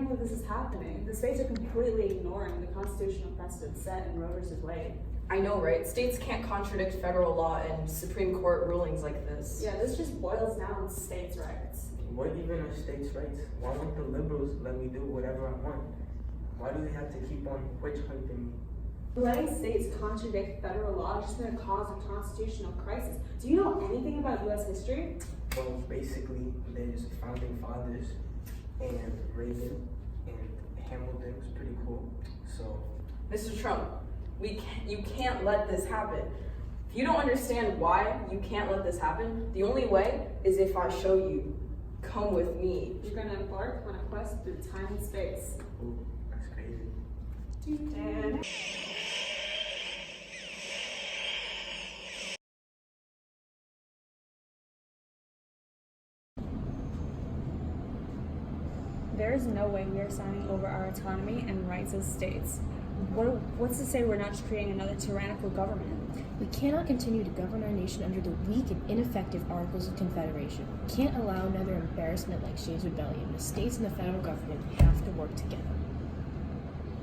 can't believe this is happening. The states are completely ignoring the constitutional precedent set in Roe v. Wade. I know, right? States can't contradict federal law and Supreme Court rulings like this. Yeah, this just boils down to states' rights. What even are states' rights? Why won't the liberals let me do whatever I want? Why do they have to keep on witch hunting me? Letting states contradict federal law is just going to cause a constitutional crisis. Do you know anything about U.S. history? Well, basically, there's founding fathers and Reagan and Hamilton was pretty cool. So, Mr. Trump, you can't let this happen. If you don't understand why you can't let this happen, the only way is if I show you. Come with me. You're going to embark on a quest through time and space. ooh, that's crazy. And there is no way we are signing over our autonomy and rights as states. What's to say we're not just creating another tyrannical government? We cannot continue to govern our nation under the weak and ineffective Articles of Confederation. We can't allow another embarrassment like Shays' Rebellion. The states and the federal government have to work together.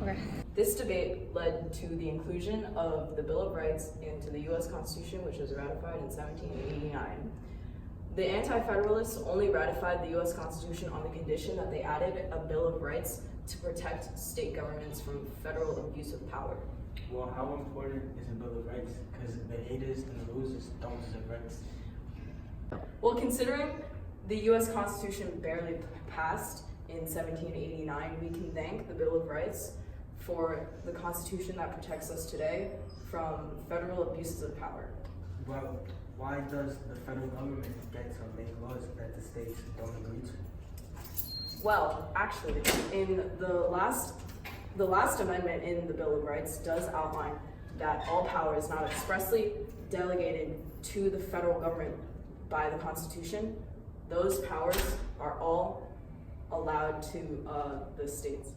Okay. This debate led to the inclusion of the Bill of Rights into the U.S. Constitution, which was ratified in 1789. The Anti-Federalists only ratified the U.S. Constitution on the condition that they added a Bill of Rights to protect state governments from federal abuse of power. Well, how important is a Bill of Rights? Because the haters and the losers don't deserve rights. Well, considering the U.S. Constitution barely passed in 1789, we can thank the Bill of Rights for the Constitution that protects us today from federal abuses of power. Well, why does the federal government get to make laws that the states don't agree to? Well, actually, in the last amendment in the Bill of Rights does outline that all power is not expressly delegated to the federal government by the Constitution. Those powers are all allowed to the states.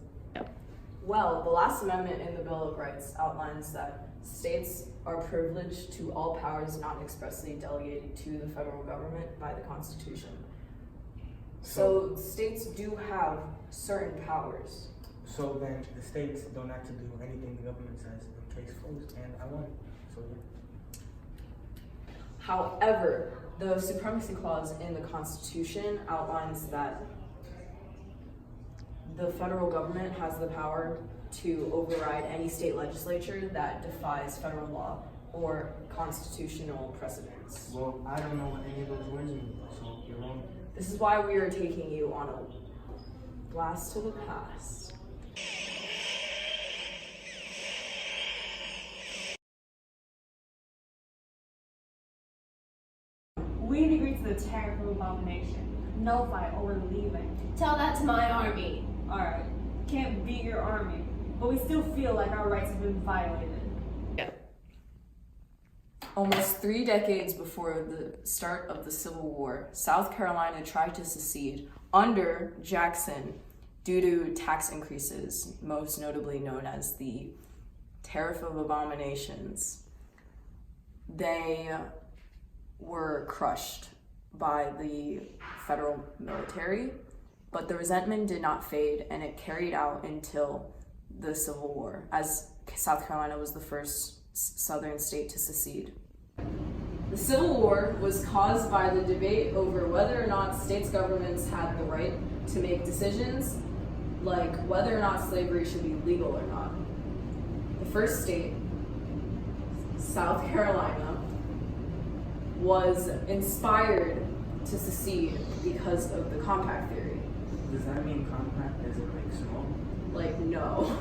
Well, the last amendment in the Bill of Rights outlines that states are privileged to all powers not expressly delegated to the federal government by the Constitution. So states do have certain powers. So then the states don't have to do anything the government says in case closed, and I won. So yeah. However, the Supremacy Clause in the Constitution outlines that the federal government has the power to override any state legislature that defies federal law or constitutional precedents. Well, I don't know what any of those words mean, so you're wrong. This is why we are taking you on a blast to the past. We agree to the tariff of abomination. Nullify or we're leaving. Tell that to my army. Alright, can't beat your army, but we still feel like our rights have been violated. Almost 3 decades before the start of the Civil War, South Carolina tried to secede under Jackson due to tax increases, most notably known as the Tariff of Abominations. They were crushed by the federal military, but the resentment did not fade, and it carried out until the Civil War, as South Carolina was the first southern state to secede. The Civil War was caused by the debate over whether or not states' governments had the right to make decisions, like whether or not slavery should be legal or not. The first state, South Carolina, was inspired to secede because of the compact theory. Does that mean compact as in like small? Like, no.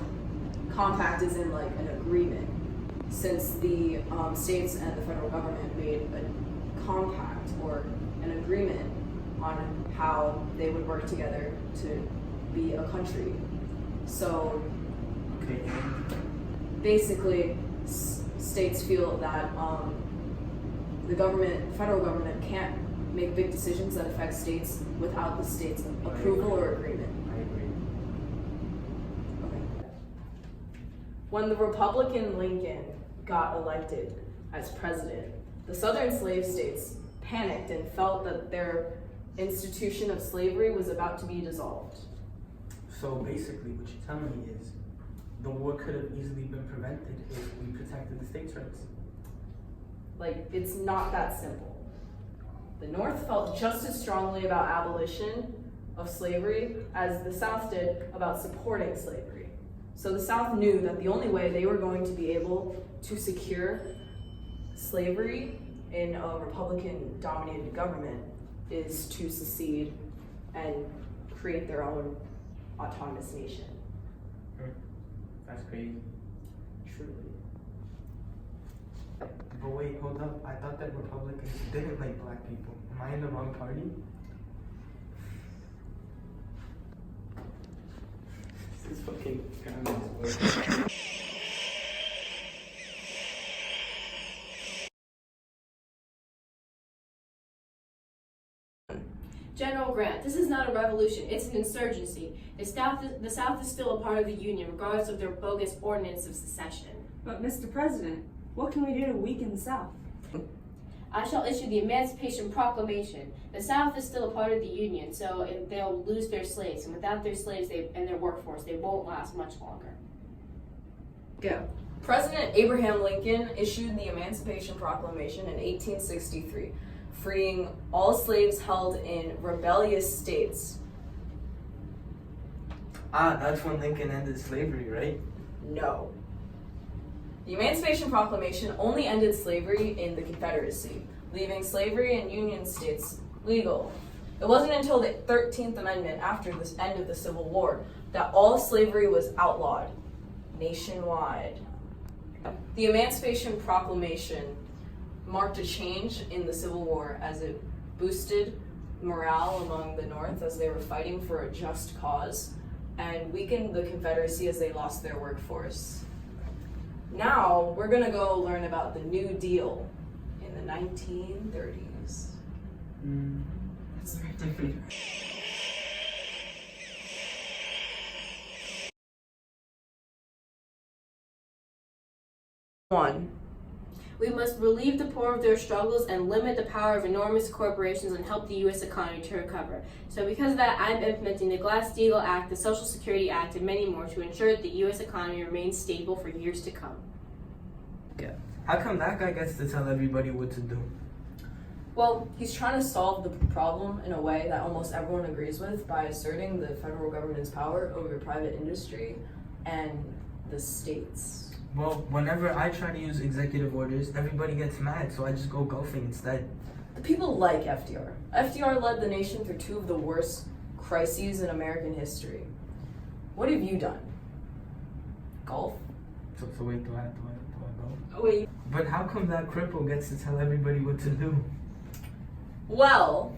Compact is in like an agreement. Since the states and the federal government made a compact or an agreement on how they would work together to be a country. So Okay. basically, states feel that the federal government can't make big decisions that affect states without the state's approval or agreement. I agree. Okay. When the Republican Lincoln got elected as president, the southern slave states panicked and felt that their institution of slavery was about to be dissolved. So basically, what you're telling me is the war could have easily been prevented if we protected the states' rights. Like, it's not that simple. The North felt just as strongly about abolition of slavery as the South did about supporting slavery. So the South knew that the only way they were going to be able to secure slavery in a Republican-dominated government is to secede and create their own autonomous nation. That's crazy. Truly. But wait, hold up. I thought that Republicans didn't like black people. Am I in the wrong party? This is fucking communist. General Grant, this is not a revolution, it's an insurgency. The South is still a part of the Union, regardless of their bogus ordinance of secession. But Mr. President, what can we do to weaken the South? I shall issue the Emancipation Proclamation. The South is still a part of the Union, so they'll lose their slaves, and without their slaves and their workforce, they won't last much longer. Go. President Abraham Lincoln issued the Emancipation Proclamation in 1863, freeing all slaves held in rebellious states. Ah, that's when Lincoln ended slavery, right? No. The Emancipation Proclamation only ended slavery in the Confederacy, leaving slavery in Union states legal. It wasn't until the 13th Amendment, after the end of the Civil War, that all slavery was outlawed nationwide. The Emancipation Proclamation marked a change in the Civil War as it boosted morale among the North as they were fighting for a just cause, and weakened the Confederacy as they lost their workforce. Now, we're gonna go learn about the New Deal in the 1930s. That's the right definition. One. We must relieve the poor of their struggles and limit the power of enormous corporations and help the U.S. economy to recover. So because of that, I'm implementing the Glass-Steagall Act, the Social Security Act, and many more to ensure that the U.S. economy remains stable for years to come. How come that guy gets to tell everybody what to do? Well, he's trying to solve the problem in a way that almost everyone agrees with by asserting the federal government's power over private industry and the states. Well, whenever I try to use executive orders, everybody gets mad, so I just go golfing instead. The people like FDR. FDR led the nation through two of the worst crises in American history. What have you done? Golf? So wait, do I go? Wait. But how come that cripple gets to tell everybody what to do? Well,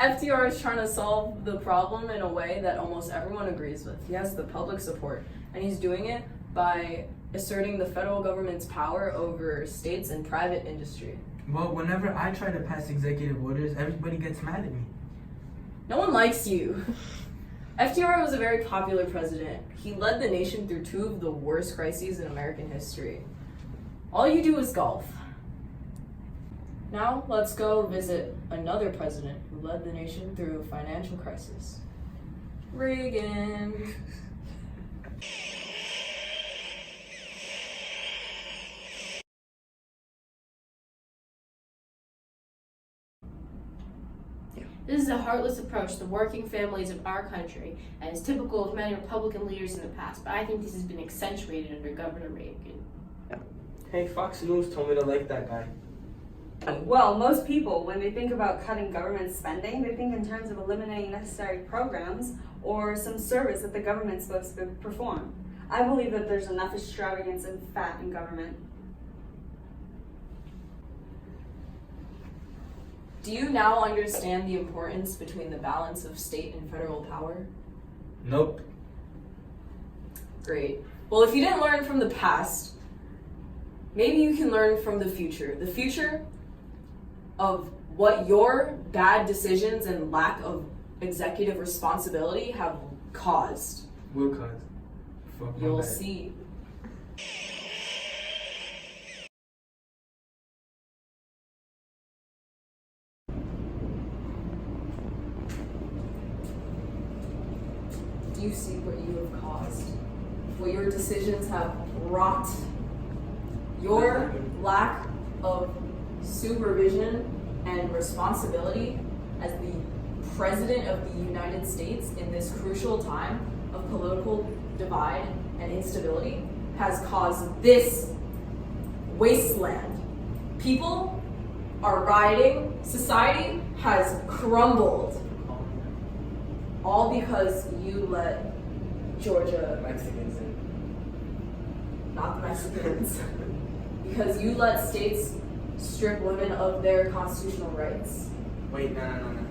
FDR is trying to solve the problem in a way that almost everyone agrees with. He has the public support, and he's doing it by asserting the federal government's power over states and private industry. Well, whenever I try to pass executive orders, everybody gets mad at me. No one likes you. FDR was a very popular president. He led the nation through two of the worst crises in American history. All you do is golf. Now, let's go visit another president who led the nation through a financial crisis. Reagan. This is a heartless approach to the working families of our country, and is typical of many Republican leaders in the past, but I think this has been accentuated under Governor Reagan. Hey, Fox News told me to like that guy. Well, most people, when they think about cutting government spending, they think in terms of eliminating necessary programs or some service that the government's supposed to perform. I believe that there's enough extravagance and fat in government. Do you now understand the importance between the balance of state and federal power? Nope. Great. Well, if you didn't learn from the past, maybe you can learn from the future. The future of what your bad decisions and lack of executive responsibility have caused. Will cause. Fuck my You'll bad. see. Do you see what you have caused. What your decisions have wrought. Your lack of supervision and responsibility as the President of the United States in this crucial time of political divide and instability has caused this wasteland. People are rioting, society has crumbled, all because you let Georgia, Mexicans in. not the Mexicans, because you let states strip women of their constitutional rights. Wait, no.